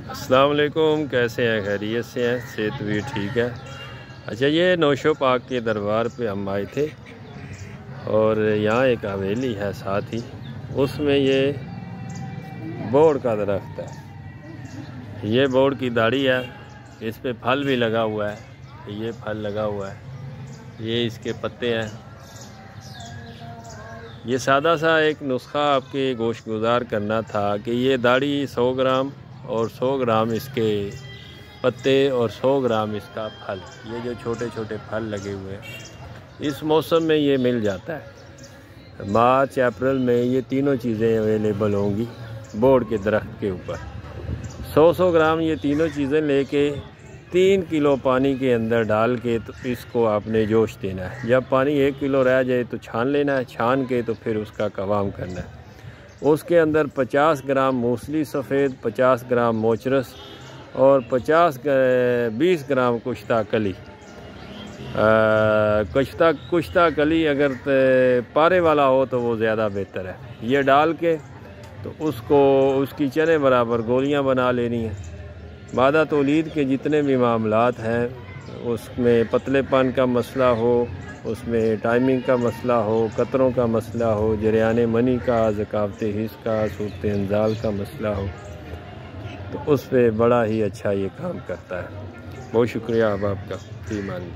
अस्सलाम वालेकुम, कैसे हैं? खैरियत से हैं? सेहत भी ठीक है। अच्छा, ये नौशो पाक के दरबार पे हम आए थे और यहाँ एक हवेली है साथ ही, उसमें ये बोड़ का दरख्त है। ये बोड़ की दाढ़ी है, इस पे फल भी लगा हुआ है। ये फल लगा हुआ है, ये इसके पत्ते हैं। ये सादा सा एक नुस्खा आपके गोश्तगुजार करना था कि ये दाढ़ी 100 ग्राम और 100 ग्राम इसके पत्ते और 100 ग्राम इसका फल, ये जो छोटे छोटे फल लगे हुए हैं, इस मौसम में ये मिल जाता है। मार्च अप्रैल में ये तीनों चीज़ें अवेलेबल होंगी बोड़ के दरख्त के ऊपर। 100 ग्राम ये तीनों चीज़ें लेके 3 किलो पानी के अंदर डाल के तो इसको आपने जोश देना है। जब पानी 1 किलो रह जाए तो छान लेना है, छान के तो फिर उसका कवाम करना है। उसके अंदर 50 ग्राम मूसली सफ़ेद, 50 ग्राम मोचरस और 20 ग्राम कुश्ता कली। कुश्ता कली अगर पारे वाला हो तो वो ज़्यादा बेहतर है। ये डाल के तो उसको उसकी चने बराबर गोलियां बना लेनी है। मादा तौलीद के जितने भी मामलात हैं, उसमें पतलेपन का मसला हो, उसमें टाइमिंग का मसला हो, कतरों का मसला हो, जरियान मनी का, ज़कावत हिस्स का, सूरत इंजाल का मसला हो, तो उस पर बड़ा ही अच्छा ये काम करता है। बहुत शुक्रिया अब आपका। फी मान।